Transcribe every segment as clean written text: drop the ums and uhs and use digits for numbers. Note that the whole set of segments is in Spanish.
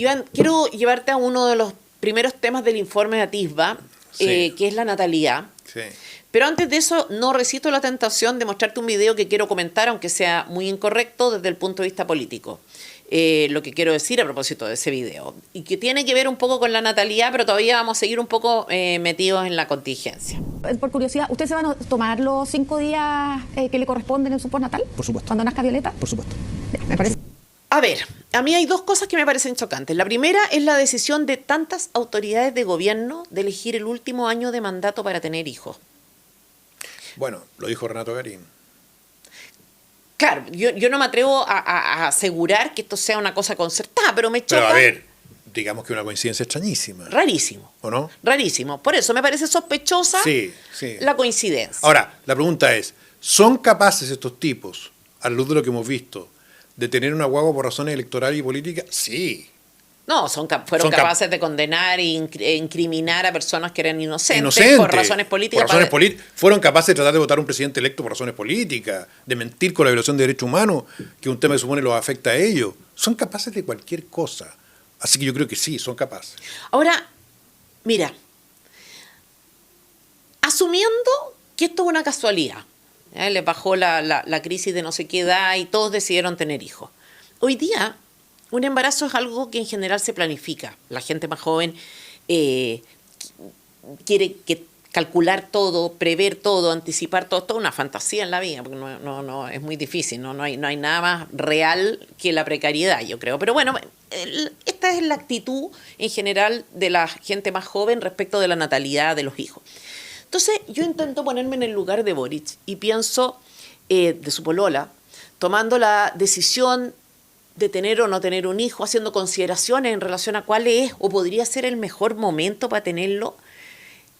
Iván, quiero llevarte a uno de los primeros temas del informe de Atisba, Sí. que es la natalidad. Sí. Pero antes de eso, no resisto la tentación de mostrarte un video que quiero comentar, aunque sea muy incorrecto desde el punto de vista político. Lo que quiero decir a propósito de ese video. Y que tiene que ver un poco con la natalidad, pero todavía vamos a seguir un poco metidos en la contingencia. Por curiosidad, ¿usted se van a tomar los 5 días que le corresponden en su postnatal? Por supuesto. Cuando nazca Violeta. Por supuesto. Me parece. A ver, a mí hay dos cosas que me parecen chocantes. La primera es la decisión de tantas autoridades de gobierno de elegir el último año de mandato para tener hijos. Bueno, lo dijo Renato Garín. Claro, yo no me atrevo a asegurar que esto sea una cosa concertada, pero me choca. Pero a ver, digamos que una coincidencia extrañísima. Rarísimo. ¿O no? Rarísimo. Por eso me parece sospechosa Sí, sí. la coincidencia. Ahora, la pregunta es, ¿son capaces estos tipos, a la luz de lo que hemos visto, de tener una guagua por razones electorales y políticas? Sí. No, fueron Son capaces de condenar e incriminar a personas que eran inocentes Inocentes. por razones políticas. Por razones fueron capaces de tratar de votar a un presidente electo por razones políticas, de mentir con la violación de derechos humanos, que es un tema que supone los afecta a ellos. Son capaces de cualquier cosa. Así que yo creo que sí, son capaces. Ahora, mira, asumiendo que esto es una casualidad, les bajó la crisis de no sé qué edad y todos decidieron tener hijos. Hoy día, un embarazo es algo que en general se planifica. La gente más joven quiere calcular todo, prever todo, anticipar todo. Es toda una fantasía en la vida, porque no es muy difícil, no hay nada más real que la precariedad, yo creo. Pero bueno, esta es la actitud en general de la gente más joven respecto de la natalidad de los hijos. Entonces yo intento ponerme en el lugar de Boric y pienso de su polola, tomando la decisión de tener o no tener un hijo, haciendo consideraciones en relación a cuál es o podría ser el mejor momento para tenerlo.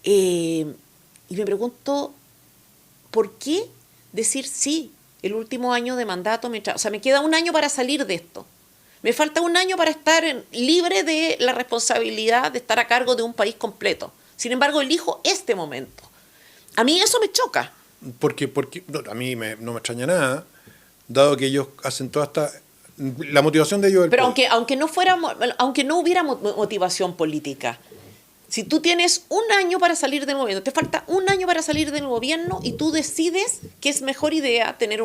Y me pregunto, ¿por qué decir sí el último año de mandato? O sea, me queda un año para salir de esto. Me falta un año para estar libre de la responsabilidad de estar a cargo de un país completo. Sin embargo, elijo este momento. A mí eso me choca. Porque no, a mí no me extraña nada, dado que ellos hacen toda esta... La motivación de ellos... Pero aunque no hubiera motivación política, si tú tienes un año para salir del gobierno, te falta un año para salir del gobierno y tú decides que es mejor idea tener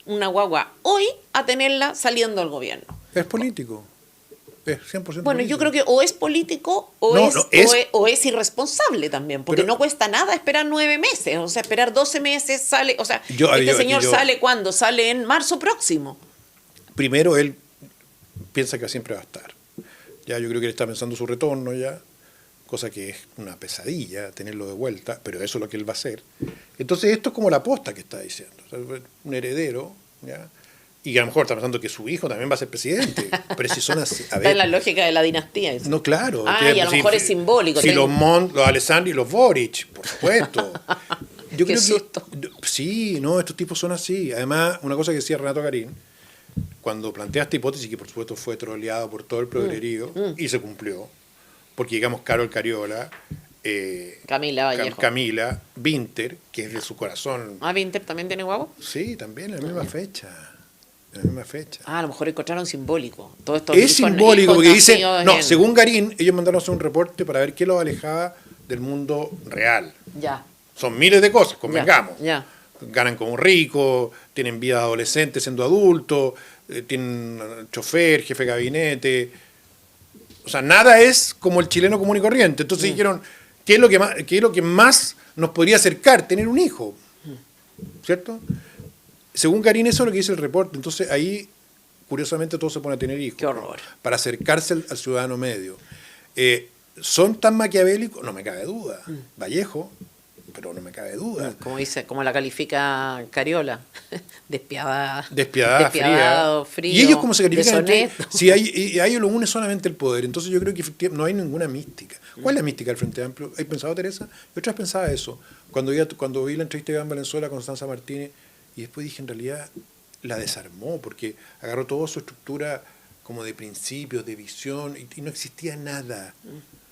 una guagua hoy a tenerla saliendo del gobierno. Es político. Es 100% Bueno, político. yo creo que o es político o es irresponsable también, porque no cuesta nada esperar 9 meses, o sea, esperar 12 meses sale, o sea, señor sale ¿cuándo? Sale en marzo próximo. Primero, él piensa que siempre va a estar. Ya yo creo que él está pensando su retorno ya, cosa que es una pesadilla tenerlo de vuelta, pero eso es lo que él va a hacer. Entonces esto es como la aposta que está diciendo. O sea, un heredero, ¿ya? Y a lo mejor está pensando que su hijo también va a ser presidente. Pero si son así, a ver, Está en la lógica de la dinastía. Eso. No, claro. Y a lo mejor es simbólico. Si los Alessandri y los Boric, por supuesto. Yo Qué creo susto. Sí, no, estos tipos son así. Además, una cosa que decía Renato Garín, cuando plantea esta hipótesis, que por supuesto fue troleado por todo el progrerío, y se cumplió, porque digamos Carol Cariola, Camila Vallejo. Camila, Vinter, que es de su corazón. ¿Vinter también tiene guapo? Sí, también, en la misma fecha. En la misma fecha. A lo mejor encontraron simbólico. Todo esto Es simbólico, porque dicen, no, según Garín, ellos mandaron a hacer un reporte para ver qué los alejaba del mundo real. Ya. Son miles de cosas, convengamos. Ya. Ganan como ricos, tienen vida de adolescentes siendo adultos, tienen chofer, jefe de gabinete. O sea, nada es como el chileno común y corriente. Entonces dijeron, ¿qué es lo que más nos podría acercar? Tener un hijo. ¿Cierto? Según Garín, eso es lo que dice el reporte. Entonces ahí, curiosamente, todo se pone a tener hijos. Qué horror. Para acercarse al ciudadano medio. ¿Son tan maquiavélicos? No me cabe duda. Vallejo, pero no me cabe duda. Como la califica Cariola. Despiadada, fría. ¿Y ellos cómo se califican? Si a ellos lo une solamente el poder. Entonces yo creo que efectivamente no hay ninguna mística. ¿Cuál es la mística del Frente Amplio? ¿Has pensado, Teresa? Yo otra vez pensaba eso. Cuando vi la entrevista de Iván Valenzuela con Constanza Martínez, y después dije, en realidad, la desarmó, porque agarró toda su estructura como de principios, de visión, y no existía nada.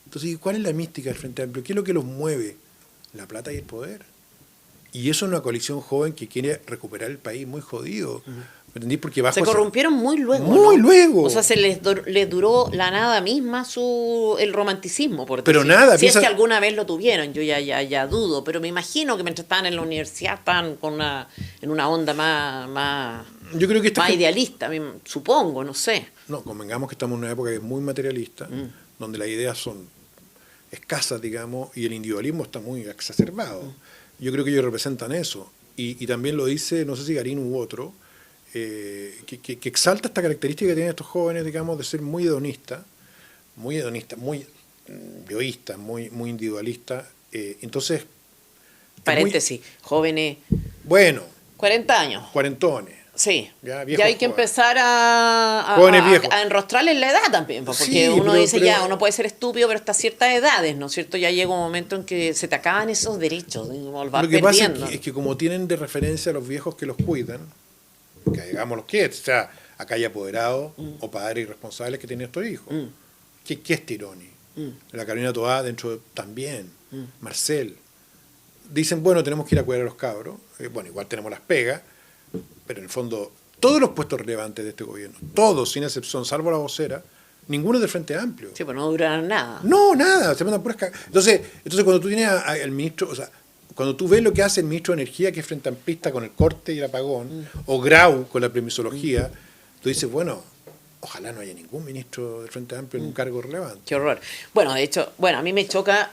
Entonces, ¿cuál es la mística del Frente Amplio? ¿Qué es lo que los mueve? La plata y el poder. Y eso es una coalición joven que quiere recuperar el país muy jodido. ¿Me entendí? Porque bajo se corrompieron muy luego. Muy luego. O sea, les duró la nada misma el romanticismo, por pero decir. nada, si es que alguna vez lo tuvieron, yo ya dudo, pero me imagino que mientras estaban en la universidad estaban en una onda más yo creo que más idealista, supongo, no sé. No, convengamos que estamos en una época que es muy materialista, donde las ideas son escasas, digamos, y el individualismo está muy exacerbado. Yo creo que ellos representan eso. Y también lo dice, no sé si Garín u otro, que exalta esta característica que tienen estos jóvenes, digamos, de ser muy hedonistas, muy egoístas, muy individualistas. Entonces... Paréntesis, jóvenes... Bueno. 40 años. Cuarentones. Sí, ya hay que jóvenes. Empezar a enrostrarles la edad también, porque sí, uno dice ya, uno puede ser estúpido, pero hasta ciertas edades, ¿no es cierto? Ya llega un momento en que se te acaban esos derechos, lo que pasa es que como tienen de referencia a los viejos que los cuidan, que digamos los que, o sea, acá hay apoderados o padres irresponsables que tienen estos hijos. ¿Qué es Tironi? La Carolina Toá dentro también, Marcel. Dicen, bueno, tenemos que ir a cuidar a los cabros, bueno, igual tenemos las pegas, pero en el fondo, todos los puestos relevantes de este gobierno, todos, sin excepción, salvo la vocera, ninguno es del Frente Amplio. Sí, pues no duraron nada. No, nada, se mandan puras cagadas. Entonces, cuando tú tienes al ministro, o sea, cuando tú ves lo que hace el ministro de Energía, que es Frente Amplista con el corte y el apagón, o Grau con la permisología, tú dices, bueno, ojalá no haya ningún ministro del Frente Amplio en un cargo relevante. Qué horror. Bueno, de hecho, a mí me choca,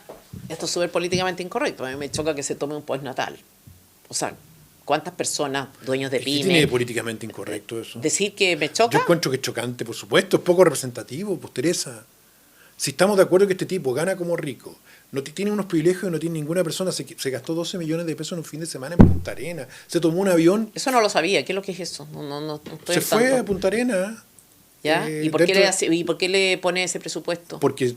esto es súper políticamente incorrecto, a mí me choca que se tome un postnatal. O sea, ¿cuántas personas, dueños de pymes? ¿Qué tiene de políticamente incorrecto eso? Decir que me choca. Yo encuentro que es chocante, por supuesto, es poco representativo, pues Teresa. Si estamos de acuerdo que este tipo gana como rico, no tiene unos privilegios que no tiene ninguna persona, se gastó 12 millones de pesos en un fin de semana en Punta Arenas, se tomó un avión. Eso no lo sabía, ¿qué es lo que es eso? No estoy se fue a Punta Arenas. ¿Ya? ¿Y por qué le pone ese presupuesto? Porque se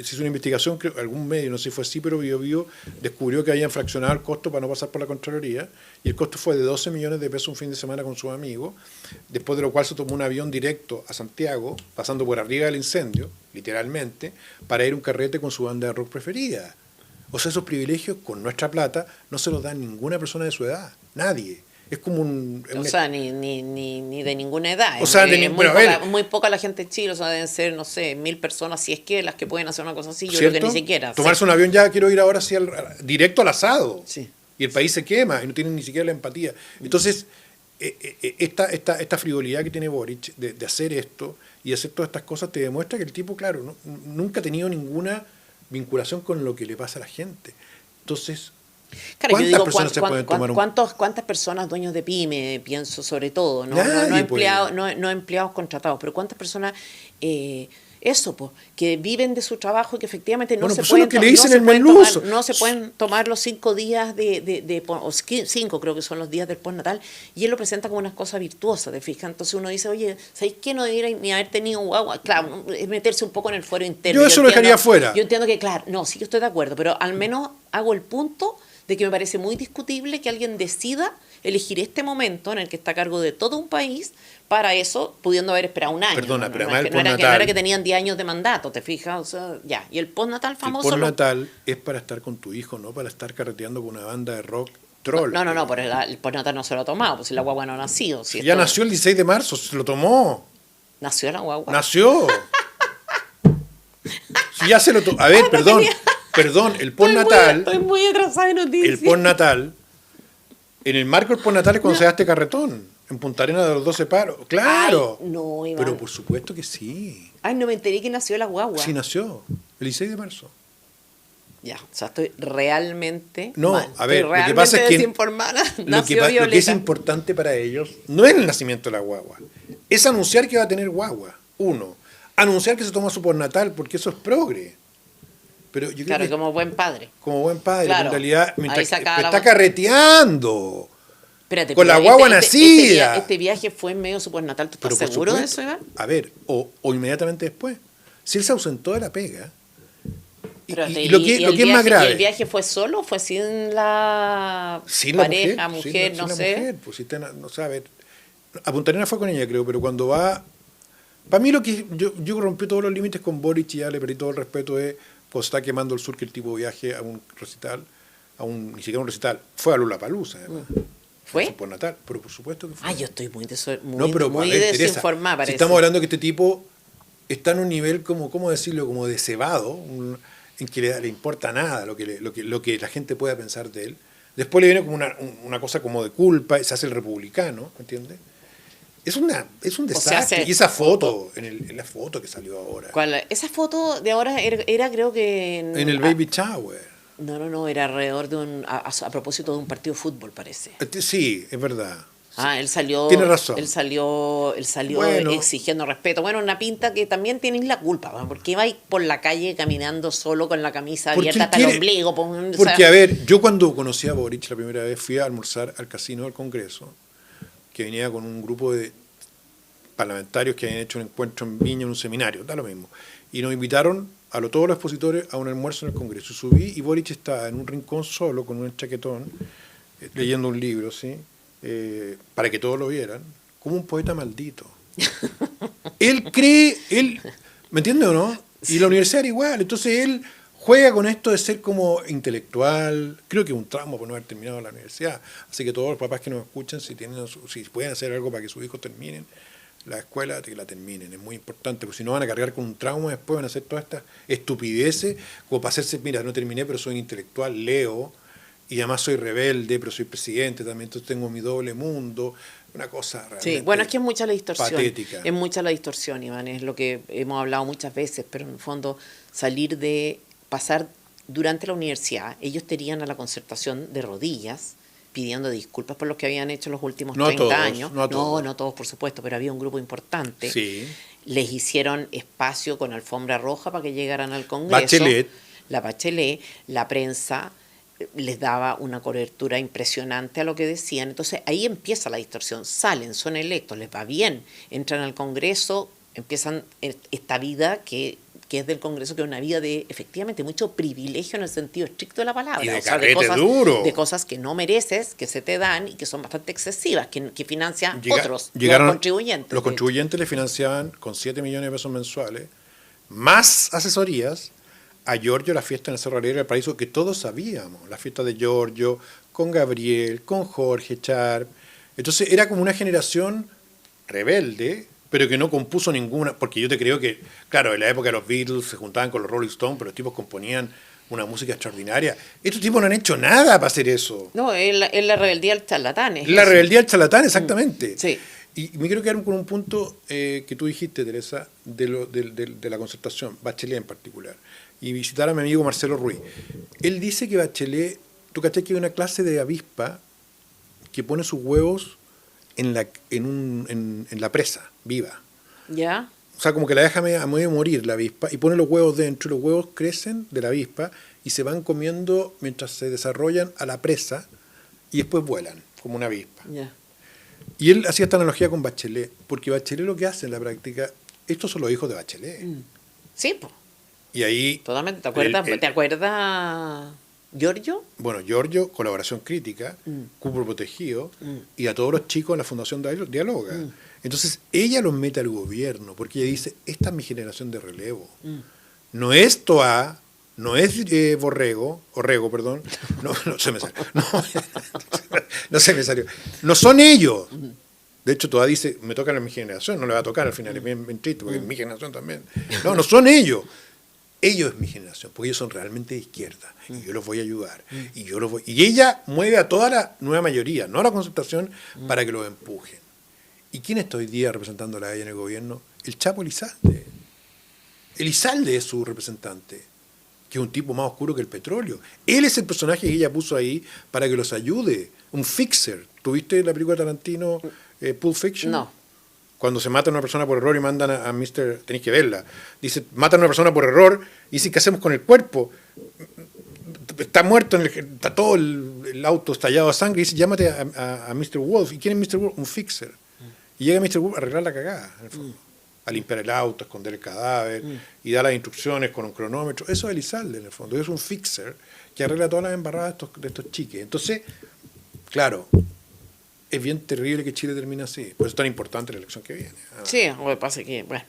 hizo una investigación, creo, algún medio, no sé si fue así, pero Bio descubrió que habían fraccionado el costo para no pasar por la Contraloría, y el costo fue de 12 millones de pesos un fin de semana con sus amigos, después de lo cual se tomó un avión directo a Santiago, pasando por arriba del incendio, literalmente, para ir a un carrete con su banda de rock preferida. O sea, esos privilegios con nuestra plata no se los da ninguna persona de su edad, nadie. Es como o sea, ni de ninguna edad. O sea, muy poca la gente en Chile, o sea, deben ser, no sé, 1000 personas, si es que las que pueden hacer una cosa así, yo ¿cierto? creo que ni siquiera. Tomarse un avión ya, quiero ir ahora así directo al asado. Sí. Y el país se quema y no tienen ni siquiera la empatía. Entonces, esta frivolidad que tiene Boric de hacer esto y hacer todas estas cosas te demuestra que el tipo, claro, nunca ha tenido ninguna vinculación con lo que le pasa a la gente. Entonces... Claro, yo digo, ¿cuántas personas dueños de pyme, pienso sobre todo, no empleados contratados, pero cuántas personas que viven de su trabajo y que efectivamente no se pueden tomar los 5 días o 5 creo que son los días del postnatal, y él lo presenta como una cosa virtuosa, ¿te fijas? Entonces uno dice, oye, ¿sabéis qué? No debiera ni haber tenido guagua. Claro, es meterse un poco en el fuero interno. Yo eso lo dejaría fuera. Yo entiendo que, claro, no, sí, yo estoy de acuerdo, pero al menos hago el punto de que me parece muy discutible que alguien decida elegir este momento en el que está a cargo de todo un país para eso, pudiendo haber esperado un año. Perdona, pero además no era que tenían 10 años de mandato, ¿te fijas? O sea, ya. Y el postnatal famoso... El postnatal es para estar con tu hijo, no para estar carreteando con una banda de rock troll. No, pero el postnatal no se lo ha tomado, pues si la guagua no ha nacido. Ya nació el 16 de marzo, se lo tomó. ¿Nació la guagua? Nació. Si ya se lo tomó. A ver, perdón, el postnatal. Estoy muy atrasada de noticias. El postnatal, en el marco del postnatal es cuando se da este carretón, en Punta Arenas de los 12 paros. ¡Claro! Ay, no, Iván. Pero por supuesto que sí. Ay, no me enteré que nació la guagua. Sí, nació. El 16 de marzo. Ya, o sea, estoy realmente mal. A ver, lo que pasa es que lo que es importante para ellos no es el nacimiento de la guagua, es anunciar que va a tener guagua. Uno, anunciar que se toma su postnatal, porque eso es progre. Pero yo creo que como buen padre. Como buen padre, claro, en realidad, mientras está carreteando. Espérate, con la guagua nacida. Este viaje fue en medio de su postnatal, ¿tú estás seguro de eso, Iván? A ver, o inmediatamente después. Si él se ausentó de la pega. Y lo que es más grave. ¿Y el viaje fue solo o fue sin la pareja, mujer, no sé? Mujer, pues, no sé, a ver. A Punta Arenas fue con ella, creo, pero cuando va. Para mí, lo que yo rompí todos los límites con Boric y ya le perdí todo el respeto es. Pues está quemando el sur que el tipo viaje a un recital, ni siquiera un recital, fue a Lollapalooza, además. ¿Fue? Por Natal, pero por supuesto que fue. Yo estoy muy Teresa, desinformada, parece. Si estamos hablando que este tipo está en un nivel como, ¿cómo decirlo? Como de cebado, en que le importa nada lo que la gente pueda pensar de él. Después le viene como una cosa como de culpa, y se hace el republicano, ¿me entiendes? Es un desastre. Y esa foto, en la foto que salió ahora. ¿Cuál? Esa foto de ahora era creo que... En el Baby Shower. No, era alrededor de a propósito de un partido de fútbol, parece. Sí, es verdad. Él salió... Tiene razón. Él salió exigiendo respeto. Bueno, una pinta que también tienes la culpa, porque va por la calle caminando solo con la camisa abierta hasta el ombligo. Porque, a ver, yo cuando conocí a Boric la primera vez fui a almorzar al casino del Congreso, que venía con un grupo de parlamentarios que habían hecho un encuentro en Viña, en un seminario, da lo mismo. Y nos invitaron todos los expositores a un almuerzo en el Congreso. Y subí y Boric estaba en un rincón solo, con un chaquetón, leyendo un libro, ¿sí? Para que todos lo vieran, como un poeta maldito. Él cree, ¿me entiende o no? Y la universidad era igual. Entonces él juega con esto de ser como intelectual. Creo que es un trauma por no haber terminado la universidad. Así que todos los papás que nos escuchan, si pueden hacer algo para que sus hijos terminen la escuela, que la terminen. Es muy importante, porque si no van a cargar con un trauma, después van a hacer todas estas estupideces, como para hacerse, mira, no terminé, pero soy intelectual, leo, y además soy rebelde, pero soy presidente también, entonces tengo mi doble mundo. Una cosa realmente sí, bueno, es que es mucha la distorsión. Patética. Es mucha la distorsión, Iván, es lo que hemos hablado muchas veces, pero en el fondo pasar durante la universidad, ellos tenían a la Concertación de rodillas, pidiendo disculpas por lo que habían hecho los últimos 30 años. No todos, por supuesto, pero había un grupo importante. Sí. Les hicieron espacio con alfombra roja para que llegaran al Congreso. Bachelet, la prensa les daba una cobertura impresionante a lo que decían. Entonces ahí empieza la distorsión. Salen, son electos, les va bien, entran al Congreso, empiezan esta vida que es del Congreso, que es una vida de, efectivamente, mucho privilegio en el sentido estricto de la palabra. Y de carrete duro. De cosas que no mereces, que se te dan y que son bastante excesivas, que financian otros, los contribuyentes. Los contribuyentes le financiaban con 7 millones de pesos mensuales, más asesorías, a Giorgio la fiesta en el Cerro Alegre del Paraíso, que todos sabíamos, la fiesta de Giorgio, con Gabriel, con Jorge Sharp. Entonces era como una generación rebelde, pero que no compuso ninguna, porque yo te creo que, claro, en la época de los Beatles se juntaban con los Rolling Stones, pero los tipos componían una música extraordinaria. Estos tipos no han hecho nada para hacer eso. No, es la rebeldía al charlatán. La rebeldía al charlatán, exactamente. Sí. Y me quiero quedar con un punto que tú dijiste, Teresa, de la Concertación, Bachelet en particular, y visitar a mi amigo Marcelo Ruiz. Él dice que Bachelet, tú cachai que hay una clase de avispa que pone sus huevos en la presa, viva. ¿Ya? O sea, como que la deja a medio morir la avispa y pone los huevos dentro, y los huevos crecen de la avispa y se van comiendo mientras se desarrollan a la presa y después vuelan, como una avispa. Ya. Y él hacía esta analogía con Bachelet, porque Bachelet lo que hace en la práctica, estos son los hijos de Bachelet. Sí, pues. Y ahí... Totalmente. ¿Te acuerdas Giorgio? Bueno, Giorgio, colaboración crítica, cupo protegido, y a todos los chicos en la Fundación Dialoga. Entonces, ella los mete al gobierno, porque ella dice, esta es mi generación de relevo. No es Toa, no es Orrego, perdón. No se me salió. No se me salió. No son ellos. De hecho, Toa dice, me tocan a mi generación, no le va a tocar al final, es bien triste, porque es mi generación también. No son ellos. Ellos es mi generación, porque ellos son realmente de izquierda, y yo los voy a ayudar. Y ella mueve a toda la nueva mayoría, no a la Concertación, para que los empujen. ¿Y quién está hoy día representándola a ella en el gobierno? El Chapo Elizalde. Elizalde es su representante, que es un tipo más oscuro que el petróleo. Él es el personaje que ella puso ahí para que los ayude, un fixer. ¿Tuviste la película de Tarantino, Pulp Fiction? No. Cuando se mata a una persona por error y mandan a Mr. Tenéis que verla. Dice, matan a una persona por error y dicen, ¿qué hacemos con el cuerpo? Está muerto, está todo el auto estallado de sangre. Y dice, llámate a Mr. Wolf. ¿Y quién es Mr. Wolf? Un fixer. Y llega Mr. Wolf a arreglar la cagada, en el fondo. A limpiar el auto, a esconder el cadáver, y da las instrucciones con un cronómetro. Eso es Elizalde, en el fondo. Es un fixer que arregla todas las embarradas de estos chiques. Entonces, claro, es bien terrible que Chile termine así. Por eso es tan importante la elección que viene. Sí, lo que pasa es que, bueno.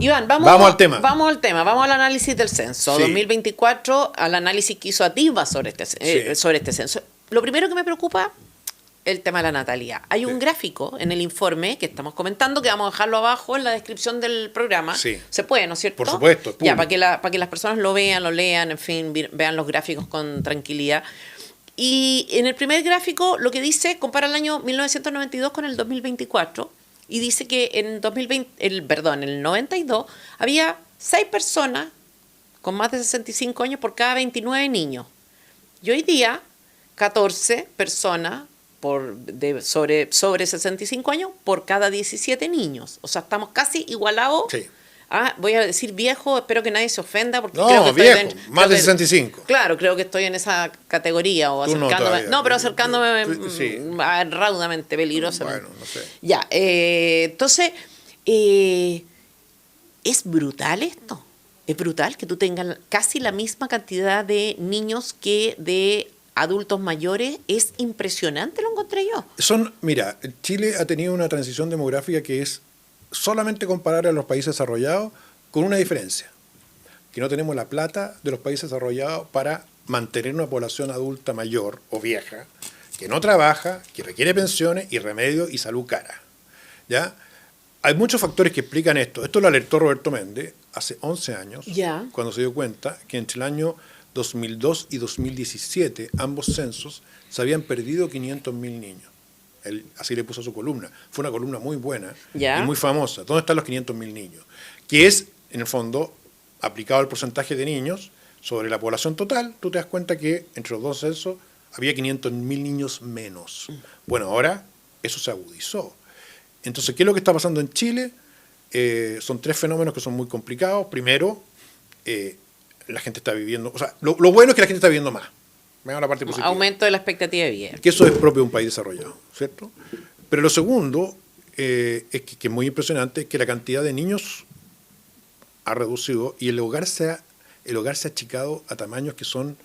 Iván, vamos al tema. Vamos al análisis del censo. Sí. 2024, al análisis que hizo Ativa sobre este censo. Lo primero que me preocupa el tema de la natalidad. Hay un gráfico en el informe que estamos comentando, que vamos a dejarlo abajo en la descripción del programa. Sí. Se puede, ¿no es cierto? Por supuesto. Ya, para que las personas lo vean, lo lean, en fin, vean los gráficos con tranquilidad. Y en el primer gráfico lo que dice, compara el año 1992 con el 2024 y dice que en el 92 había 6 personas con más de 65 años por cada 29 niños. Y hoy día, 14 personas sobre 65 años por cada 17 niños. O sea, estamos casi igualados. Sí. Voy a decir viejo, espero que nadie se ofenda. Porque no, creo que viejo, más de 65. Claro, creo que estoy en esa categoría. O acercándome. No, pero acercándome raudamente peligrosamente. Bueno, no sé. Ya, entonces, ¿es brutal esto? Es brutal que tú tengas casi la misma cantidad de niños que de adultos mayores. Es impresionante, lo encontré yo. Mira, Chile ha tenido una transición demográfica que es solamente comparable a los países desarrollados, con una diferencia, que no tenemos la plata de los países desarrollados para mantener una población adulta mayor o vieja, que no trabaja, que requiere pensiones y remedios y salud cara. ¿Ya? Hay muchos factores que explican esto. Esto lo alertó Roberto Méndez hace 11 años, cuando se dio cuenta que entre el año 2002 y 2017, ambos censos, se habían perdido 500.000 niños. Él así le puso a su columna. Fue una columna muy buena y muy famosa. ¿Dónde están los 500.000 niños? Que es, en el fondo, aplicado al porcentaje de niños sobre la población total, tú te das cuenta que entre los dos censos había 500.000 niños menos. Bueno, ahora eso se agudizó. Entonces, ¿qué es lo que está pasando en Chile? Son 3 fenómenos que son muy complicados. Primero, la gente está viviendo... O sea, lo bueno es que la gente está viviendo más. Veamos la parte positiva. Aumento de la expectativa de vida. Que eso es propio de un país desarrollado, ¿cierto? Pero lo segundo, es que es muy impresionante, es que la cantidad de niños ha reducido y el hogar se ha achicado a tamaños que son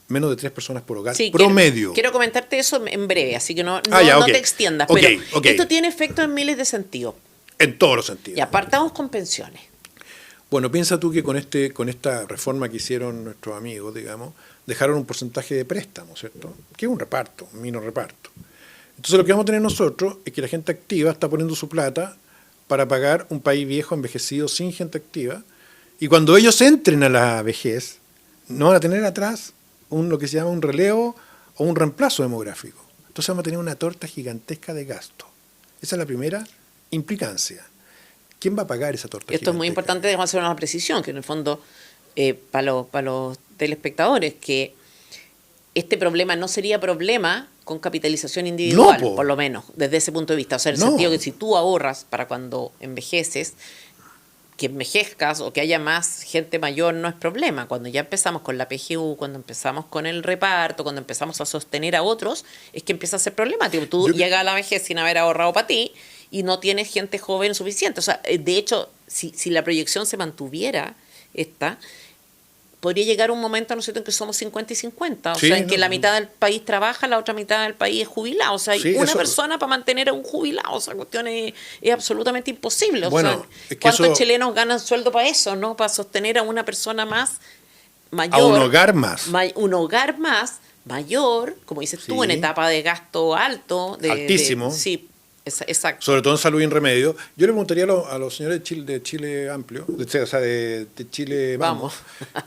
menos de 3 personas por hogar, promedio. Quiero comentarte eso en breve, así que no te extiendas. Pero esto tiene efecto en miles de sentidos. En todos los sentidos. Y apartamos con pensiones. Bueno, piensa tú que con esta reforma que hicieron nuestros amigos, digamos, dejaron un porcentaje de préstamo, ¿cierto? Que es un reparto, un mino reparto. Entonces lo que vamos a tener nosotros es que la gente activa está poniendo su plata para pagar un país viejo, envejecido, sin gente activa, y cuando ellos entren a la vejez, no van a tener atrás lo que se llama un relevo o un reemplazo demográfico. Entonces vamos a tener una torta gigantesca de gasto. Esa es la primera implicancia. ¿Quién va a pagar esa torta gigantesca? Esto es muy importante, déjame hacer una precisión, que en el fondo, para los telespectadores, que este problema no sería problema con capitalización individual, por lo menos, desde ese punto de vista. O sea, en el sentido que si tú ahorras para cuando envejeces, que envejezcas o que haya más gente mayor no es problema. Cuando ya empezamos con la PGU, cuando empezamos con el reparto, cuando empezamos a sostener a otros, es que empieza a ser problemático. Tú llegas a la vejez sin haber ahorrado para ti y no tienes gente joven suficiente. O sea, de hecho, si la proyección se mantuviera podría llegar un momento, ¿no es cierto?, en que somos 50 y 50. O sea, en que la mitad del país trabaja, la otra mitad del país es jubilado. O sea, hay una persona para mantener a un jubilado. O sea, la cuestión es absolutamente imposible. O sea, ¿cuántos chilenos ganan sueldo para eso, no? Para sostener a una persona más mayor. A un hogar más. Un hogar más mayor, como dices tú, en etapa de gasto alto. Altísimo. Sí, exacto. Sobre todo en salud y en remedio. Yo le preguntaría a los señores de Chile Amplio, de Chile Vamos,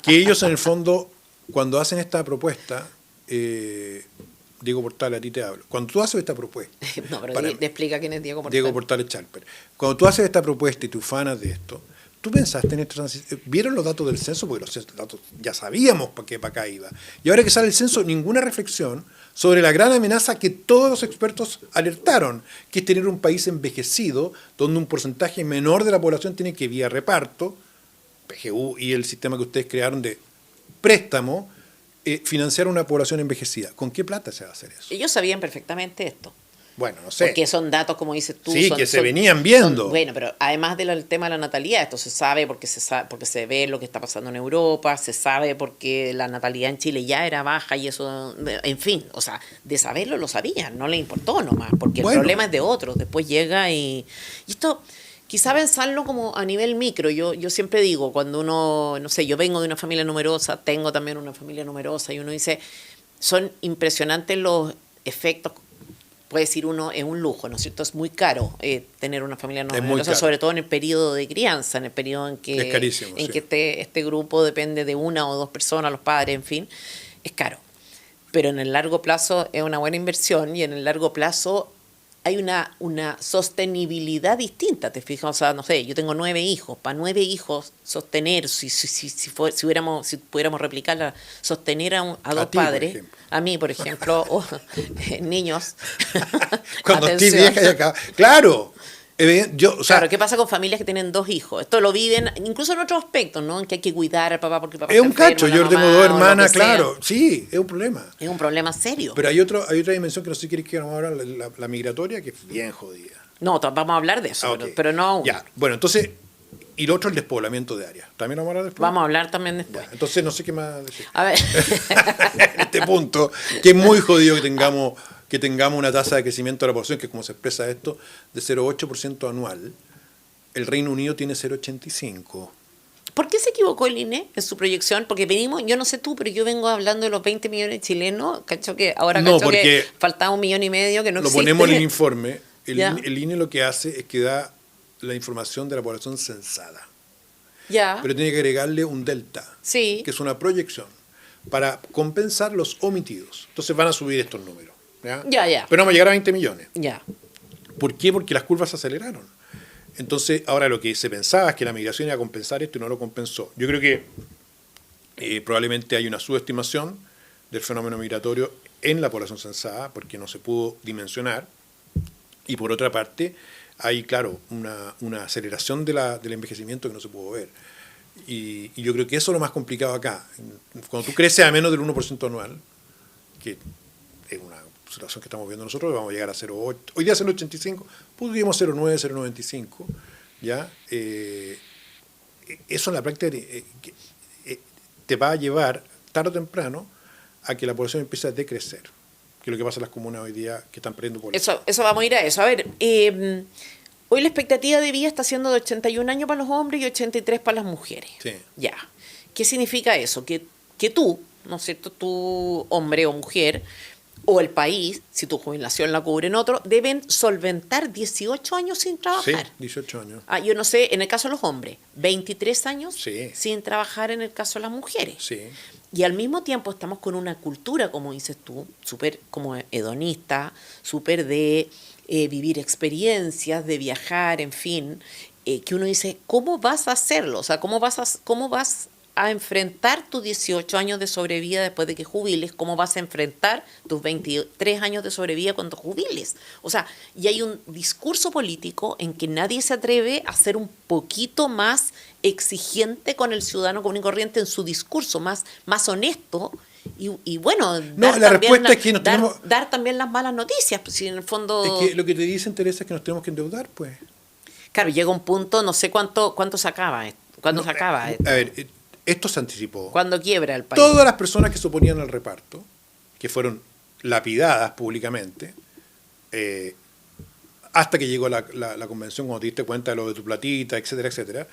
que ellos en el fondo, cuando hacen esta propuesta, Diego Portales, a ti te hablo, cuando tú haces esta propuesta... No, pero te explica quién es Diego Portales. Diego Portales Chalper. Cuando tú haces esta propuesta y tú fanas de esto, ¿tú pensaste en esta transición? ¿Vieron los datos del censo? Porque los datos ya sabíamos para acá iba. Y ahora que sale el censo, ninguna reflexión sobre la gran amenaza que todos los expertos alertaron, que es tener un país envejecido, donde un porcentaje menor de la población tiene que, vía reparto, PGU y el sistema que ustedes crearon de préstamo, financiar una población envejecida. ¿Con qué plata se va a hacer eso? Ellos sabían perfectamente esto. Bueno, no sé. Porque son datos, como dices tú. Sí, que se venían viendo. Bueno, pero además del tema de la natalidad, esto se sabe porque se ve lo que está pasando en Europa, se sabe porque la natalidad en Chile ya era baja y eso, en fin, o sea, de saberlo lo sabían, no le importó nomás, porque el problema es de otros. Después llega y esto, quizá pensarlo como a nivel micro. Yo siempre digo, cuando uno, no sé, yo vengo de una familia numerosa, tengo también una familia numerosa, y uno dice, son impresionantes los efectos puede decir uno, es un lujo, ¿no es cierto? Es muy caro tener una familia numerosa, sobre todo en el periodo de crianza, en el periodo en que, es carísimo, que este grupo depende de una o dos personas, los padres, en fin, es caro. Pero en el largo plazo es una buena inversión y en el largo plazo hay una sostenibilidad distinta, ¿te fijas? O sea, no sé, yo tengo 9 hijos, para 9 hijos sostener, si pudiéramos replicarla, sostener a dos padres, a mí, por ejemplo, o niños. Cuando estoy vieja y acá. ¡Claro! Claro, ¿qué pasa con familias que tienen 2 hijos? Esto lo viven incluso en otros aspectos, ¿no? En que hay que cuidar al papá porque el papá es un cacho. Yo tengo 2 hermanas, claro. Sea. Sí, es un problema. Es un problema serio. Pero hay otra dimensión que no sé si quieres que vamos a hablar, la migratoria, que es bien jodida. No, vamos a hablar de eso, Okay. pero no aún. Ya, bueno, entonces, y lo otro el despoblamiento de áreas. ¿También vamos a hablar después? Vamos a hablar también después. Ya, entonces no sé qué más decir. A ver. En este punto, que es muy jodido que tengamos una tasa de crecimiento de la población, que como se expresa esto, de 0,8% anual. El Reino Unido tiene 0,85%. ¿Por qué se equivocó el INE en su proyección? Porque venimos, yo no sé tú, pero yo vengo hablando de los 20 millones chilenos, cacho que ahora que faltaba 1,5 millones que no existe. Lo ponemos en el informe. El INE lo que hace es que da la información de la población censada. Ya. Pero tiene que agregarle un delta, sí, que es una proyección, para compensar los omitidos. Entonces van a subir estos números. Ya. Pero no vamos a llegar a 20 millones. Ya. ¿Por qué? Porque las curvas se aceleraron. Entonces, ahora lo que se pensaba es que la migración iba a compensar esto y no lo compensó. Yo creo que probablemente hay una subestimación del fenómeno migratorio en la población censada, porque no se pudo dimensionar. Y por otra parte, hay, claro, una aceleración del envejecimiento que no se pudo ver. Y yo creo que eso es lo más complicado acá. Cuando tú creces a menos del 1% anual, que es una situación que estamos viendo nosotros, vamos a llegar a 0,8. Hoy día es 0,85, pudimos 0,9, 0,95. ¿Ya? Eso en la práctica te va a llevar, tarde o temprano, a que la población empiece a decrecer. Que es lo que pasa en las comunas hoy día que están perdiendo población. Eso vamos a ir a eso. A ver, hoy la expectativa de vida está siendo de 81 años para los hombres y 83 para las mujeres. Sí. Ya. ¿Qué significa eso? Que tú, ¿no es cierto?, tú, hombre o mujer, o el país, si tu jubilación la cubre en otro, deben solventar 18 años sin trabajar. Sí, 18 años. Yo no sé, en el caso de los hombres, 23 años sí. sin trabajar en el caso de las mujeres. Sí. Y al mismo tiempo estamos con una cultura, como dices tú, súper como hedonista, súper de vivir experiencias, de viajar, en fin, que uno dice, ¿cómo vas a hacerlo? O sea, ¿cómo vas a enfrentar tus 18 años de sobrevida después de que jubiles? ¿Cómo vas a enfrentar tus 23 años de sobrevida cuando jubiles? O sea, y hay un discurso político en que nadie se atreve a ser un poquito más exigente con el ciudadano común y corriente en su discurso, más honesto. Y bueno, dar también las malas noticias, pues, si en el fondo... Es que lo que te dicen, Teresa, es que nos tenemos que endeudar, pues. Claro, llega un punto, no sé cuánto se acaba esto. ¿Cuándo se acaba esto? A ver, esto se anticipó. ¿Cuándo quiebra el país? Todas las personas que se oponían al reparto, que fueron lapidadas públicamente, hasta que llegó la convención, cuando te diste cuenta de lo de tu platita, etcétera, etcétera,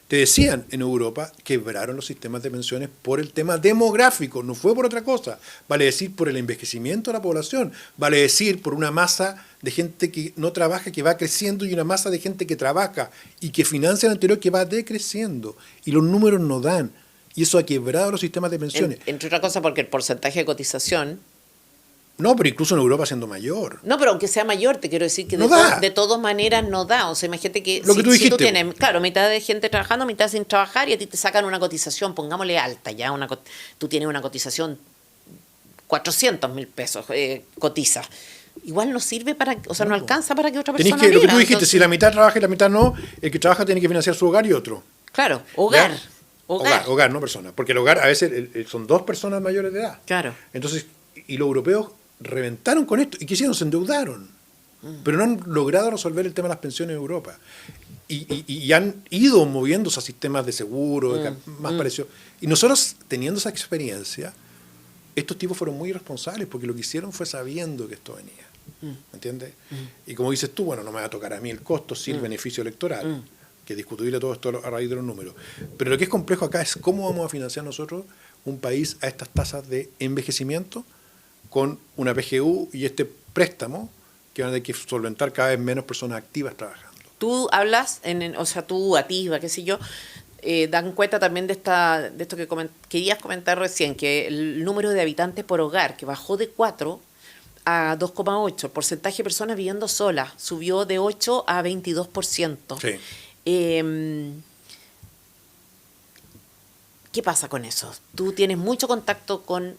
te decían en Europa quebraron los sistemas de pensiones por el tema demográfico, no fue por otra cosa. Vale decir, por el envejecimiento de la población, vale decir, por una masa de gente que no trabaja, que va creciendo, y una masa de gente que trabaja y que financia el anterior, que va decreciendo. Y los números no dan. Y eso ha quebrado los sistemas de pensiones. Entre otras cosas porque el porcentaje de cotización... No, pero incluso en Europa siendo mayor. No, pero aunque sea mayor, te quiero decir que de todas maneras no da. O sea, imagínate que si tú tienes, claro, mitad de gente trabajando, mitad sin trabajar, y a ti te sacan una cotización, pongámosle alta, ya tú tienes una cotización 400.000 pesos, cotiza. Igual no sirve no alcanza para que otra persona viva. Lo que tú dijiste, entonces, si la mitad trabaja y la mitad no, el que trabaja tiene que financiar su hogar y otro. Claro, hogar, no persona. Porque el hogar a veces son 2 personas mayores de edad. Claro. Entonces, y los europeos reventaron con esto. ¿Y qué hicieron? Se endeudaron. Pero no han logrado resolver el tema de las pensiones en Europa. Y han ido moviéndose a sistemas de seguro, más parecidos. Y nosotros, teniendo esa experiencia, estos tipos fueron muy irresponsables, porque lo que hicieron fue sabiendo que esto venía. ¿Me entiendes? Y como dices tú, bueno, no me va a tocar a mí el costo, sí el beneficio electoral, que es discutible todo esto a raíz de los números. Pero lo que es complejo acá es cómo vamos a financiar nosotros un país a estas tasas de envejecimiento, con una PGU y este préstamo que van a tener que solventar cada vez menos personas activas trabajando. Tú hablas, o sea, tú, Atisba, qué sé yo, dan cuenta también de esto que querías comentar recién, que el número de habitantes por hogar, que bajó de 4 a 2,8, el porcentaje de personas viviendo solas subió de 8 a 22%. Sí. ¿Qué pasa con eso? Tú tienes mucho contacto con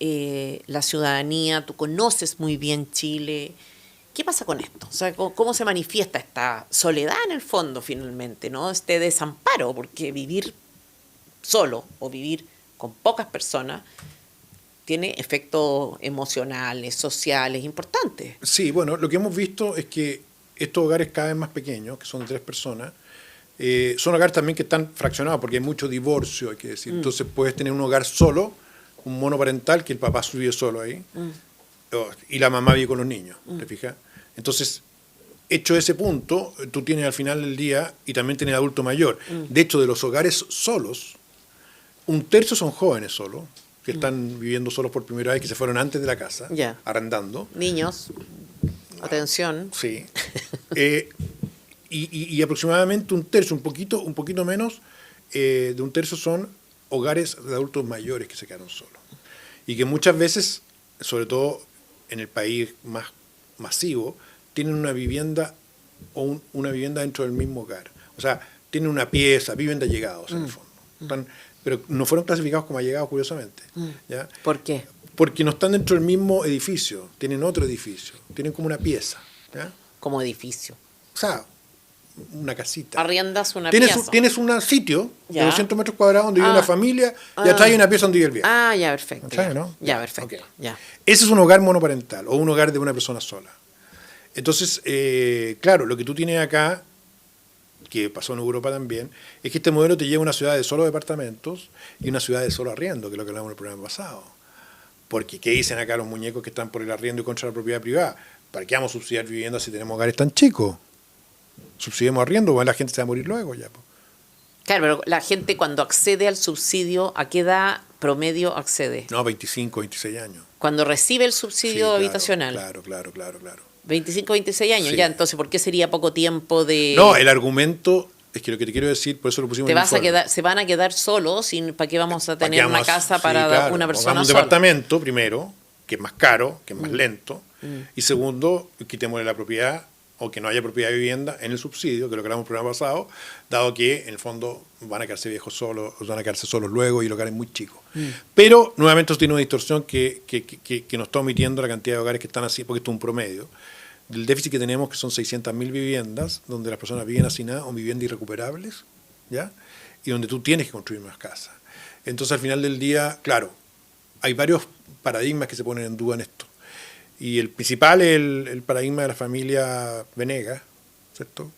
la ciudadanía, tú conoces muy bien Chile. ¿Qué pasa con esto? O sea, ¿cómo se manifiesta esta soledad en el fondo finalmente, ¿no? Este desamparo, porque vivir solo o vivir con pocas personas tiene efectos emocionales, sociales importantes. Sí, bueno, lo que hemos visto es que estos hogares cada vez más pequeños, que son de 3 personas, son hogares también que están fraccionados porque hay mucho divorcio, hay que decir. Entonces puedes tener un hogar solo, un monoparental, que el papá vive solo ahí, y la mamá vive con los niños, ¿te fijas? Entonces, hecho ese punto, tú tienes al final del día, y también tienes adulto mayor. De hecho, de los hogares solos, 1/3 son jóvenes solos, que están viviendo solos por primera vez, que se fueron antes de la casa, arrendando. Niños, atención. Sí. Y aproximadamente 1/3, un poquito menos, de 1/3 son hogares de adultos mayores que se quedaron solos. Y que muchas veces, sobre todo en el país más masivo, tienen una vivienda o una vivienda dentro del mismo hogar. O sea, tienen una pieza, viven de allegados en el fondo. Pero no fueron clasificados como allegados, curiosamente. ¿Ya? ¿Por qué? Porque no están dentro del mismo edificio, tienen otro edificio, tienen como una pieza. ¿Ya? Como edificio. O sea, una casita. Arriendas una pieza. Tienes un sitio de 200 metros cuadrados donde vive una familia y atrás hay una pieza donde vive el viejo. Ya, perfecto. ¿Sabes, no? Ya, perfecto. Okay. Ya. Ese es un hogar monoparental o un hogar de una persona sola. Entonces, claro, lo que tú tienes acá, que pasó en Europa también, es que este modelo te lleva a una ciudad de solo departamentos y una ciudad de solo arriendo, que es lo que hablamos en el programa pasado. Porque, ¿qué dicen acá los muñecos que están por el arriendo y contra la propiedad privada? ¿Para qué vamos a subsidiar viviendas si tenemos hogares tan chicos? Subsidiemos arriendo, bueno, la gente se va a morir luego ya. Claro, pero la gente cuando accede al subsidio, ¿a qué edad promedio accede? No, 25, 26 años. Cuando recibe el subsidio habitacional. Claro. 25, 26 años, Sí. Ya, entonces, ¿por qué sería poco tiempo de...? No, el argumento es que lo que te quiero decir, por eso lo pusimos en el informe. Se van a quedar solos, ¿para qué vamos a tener una casa para una persona Hagamos un sola? departamento, primero, que es más caro, que es más lento, y segundo, quitémosle la propiedad, o que no haya propiedad de vivienda en el subsidio, que es lo que hablamos en el programa pasado, dado que, en el fondo, van a quedarse viejos solos, van a quedarse solos luego, y locales muy chicos. Pero, nuevamente, esto tiene una distorsión que nos está omitiendo la cantidad de hogares que están así, porque esto es un promedio. Del déficit que tenemos, que son 600.000 viviendas, donde las personas viven hacinadas o viviendas irrecuperables, ¿ya? Y donde tú tienes que construir más casas. Entonces, al final del día, claro, hay varios paradigmas que se ponen en duda en esto. Y el principal es el paradigma de la familia Venegas, ¿cierto?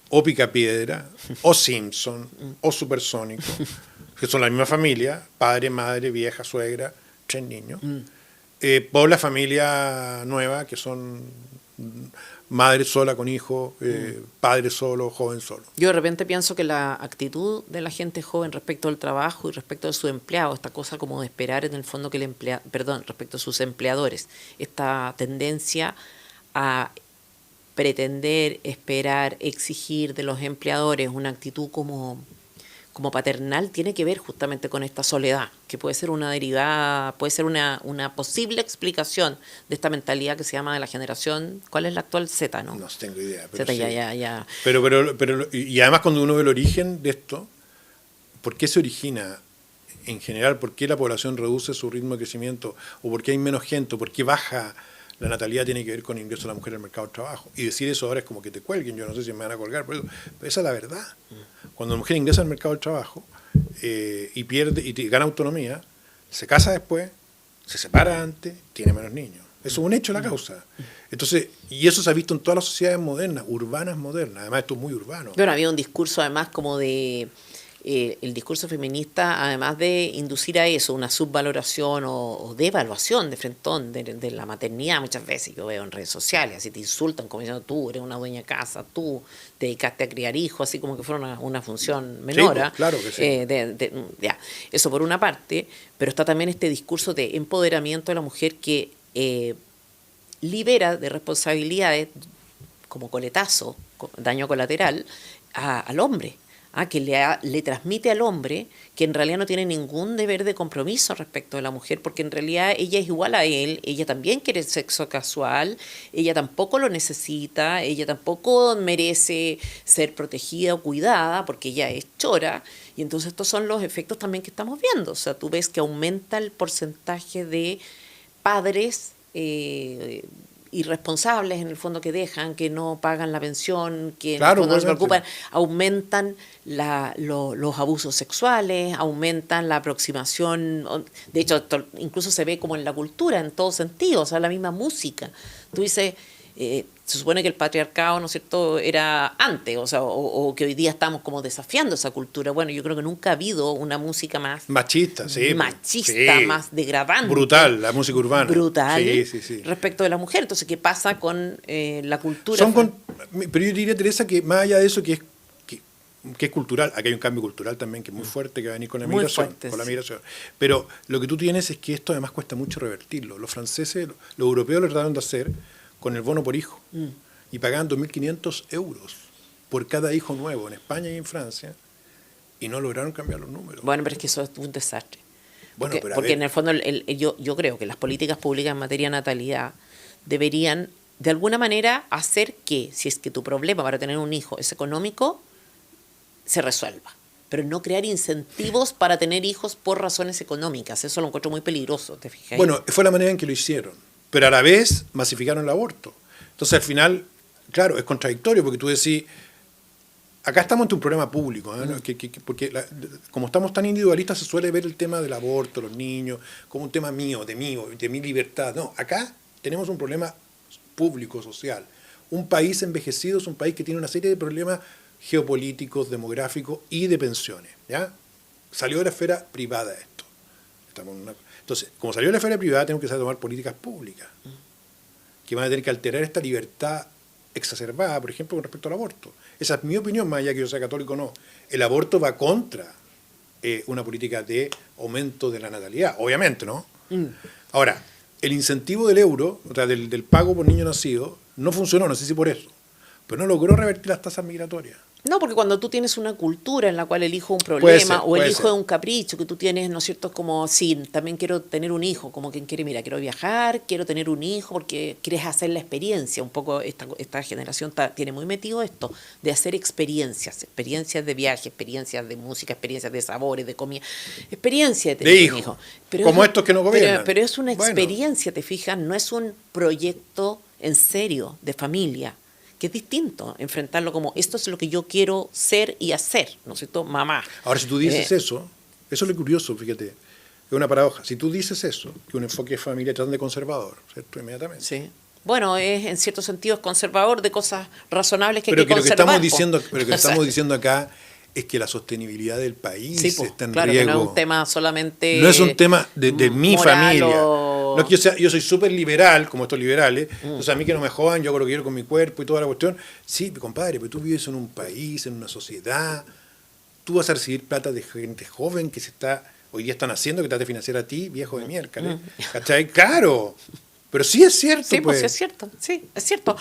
O Picapiedra, o Simpson, o Supersónico, que son la misma familia, padre, madre, vieja, suegra, 3 niños. Por la familia nueva, que son madre sola con hijo, padre solo, joven solo. Yo de repente pienso que la actitud de la gente joven respecto al trabajo y respecto de su empleado, esta cosa como de esperar en el fondo que respecto a sus empleadores, esta tendencia a pretender, esperar, exigir de los empleadores una actitud como paternal, tiene que ver justamente con esta soledad, que puede ser una derivada, puede ser una posible explicación de esta mentalidad que se llama de la generación, ¿cuál es la actual? Z, ¿no? No tengo idea. Pero Z, sí. ya. Pero, y además cuando uno ve el origen de esto, ¿por qué se origina en general? ¿Por qué la población reduce su ritmo de crecimiento? ¿O por qué hay menos gente? ¿O por qué baja la natalidad? Tiene que ver con el ingreso de la mujer al mercado del trabajo. Y decir eso ahora es como que te cuelguen, yo no sé si me van a colgar por eso, pero esa es la verdad. Cuando la mujer ingresa al mercado del trabajo y pierde y gana autonomía, se casa después, se separa antes, tiene menos niños. Eso es un hecho de la causa. Entonces, y eso se ha visto en todas las sociedades modernas, urbanas modernas. Además, esto es muy urbano. Bueno, había un discurso además como de... el discurso feminista, además de inducir a eso, una subvaloración o devaluación de frentón de la maternidad, muchas veces yo veo en redes sociales, así te insultan como diciendo tú eres una dueña de casa, tú te dedicaste a criar hijos, así como que fuera una función menor. Sí, claro que sí. Ya, eso por una parte, pero está también este discurso de empoderamiento de la mujer que libera de responsabilidades como coletazo, daño colateral, al hombre. Que le transmite al hombre que en realidad no tiene ningún deber de compromiso respecto de la mujer, porque en realidad ella es igual a él, ella también quiere sexo casual, ella tampoco lo necesita, ella tampoco merece ser protegida o cuidada, porque ella es chora, y entonces estos son los efectos también que estamos viendo. O sea, tú ves que aumenta el porcentaje de padres irresponsables en el fondo que dejan, que no pagan la pensión, que en el fondo no se preocupan, aumentan los abusos sexuales, aumentan la aproximación, de hecho esto incluso se ve como en la cultura, en todo sentido, o sea, la misma música. Tú dices, se supone que el patriarcado, ¿no es cierto?, era antes, o sea, o que hoy día estamos como desafiando esa cultura. Bueno, yo creo que nunca ha habido una música más machista, sí, más degradante. Brutal, la música urbana. Brutal respecto de la mujer. Entonces, ¿qué pasa con la cultura? Pero yo diría, Teresa, que más allá de eso que es cultural, aquí hay un cambio cultural también que es muy fuerte, que va a venir con la migración. Pero lo que tú tienes es que esto además cuesta mucho revertirlo. Los franceses, los europeos lo trataron de hacer con el bono por hijo, y pagaban 2.500 euros por cada hijo nuevo en España y en Francia, y no lograron cambiar los números. Bueno, pero es que eso es un desastre. Porque en el fondo yo creo que las políticas públicas en materia de natalidad deberían, de alguna manera, hacer que, si es que tu problema para tener un hijo es económico, se resuelva. Pero no crear incentivos para tener hijos por razones económicas. Eso lo encuentro muy peligroso, ¿te fijas? Bueno, fue la manera en que lo hicieron. Pero a la vez masificaron el aborto. Entonces, al final, claro, es contradictorio, porque tú decís, acá estamos ante un problema público, ¿no? Porque como estamos tan individualistas, se suele ver el tema del aborto, los niños, como un tema mío, de mi libertad. No, acá tenemos un problema público, social. Un país envejecido es un país que tiene una serie de problemas geopolíticos, demográficos y de pensiones, ¿ya? Salió de la esfera privada esto. Entonces, como salió de la esfera privada, tenemos que saber tomar políticas públicas que van a tener que alterar esta libertad exacerbada, por ejemplo, con respecto al aborto. Esa es mi opinión, más allá que yo sea católico o no. El aborto va contra una política de aumento de la natalidad, obviamente, ¿no? Ahora, el incentivo del euro, o sea, del pago por niño nacido, no funcionó, no sé si por eso, pero no logró revertir las tasas migratorias. No, porque cuando tú tienes una cultura en la cual el hijo es un problema o el hijo es un capricho que tú tienes, ¿no es cierto? Como, sí, también quiero tener un hijo, como quien quiere, mira, quiero viajar, quiero tener un hijo porque quieres hacer la experiencia. Un poco esta generación tiene muy metido esto, de hacer experiencias de viaje, experiencias de música, experiencias de sabores, de comida, experiencias de tener un hijo. Pero como estos que no gobiernan. Pero es una experiencia, te fijas, no es un proyecto en serio de familia, que es distinto enfrentarlo como esto es lo que yo quiero ser y hacer, ¿no es cierto? Mamá. Ahora, si tú dices eso es lo curioso, fíjate, es una paradoja. Si tú dices eso, que un enfoque de familia tratan de conservador, ¿cierto? Inmediatamente. Sí. Bueno, en cierto sentido es conservador de cosas razonables que pero hay que conservar. Pero lo que estamos diciendo acá es que la sostenibilidad del país está en riesgo. No es un tema solamente... No es un tema de mi familia. No es que yo soy súper liberal, como estos liberales, entonces a mí que no me jodan, yo hago lo que quiero con mi cuerpo y toda la cuestión. Sí, compadre, pero tú vives en un país, en una sociedad, tú vas a recibir plata de gente joven que hoy día están haciendo que te trate de financiar a ti, viejo de miércoles. ¿Cachai? Claro, pero sí es cierto. Sí, pues sí es cierto, sí, es cierto.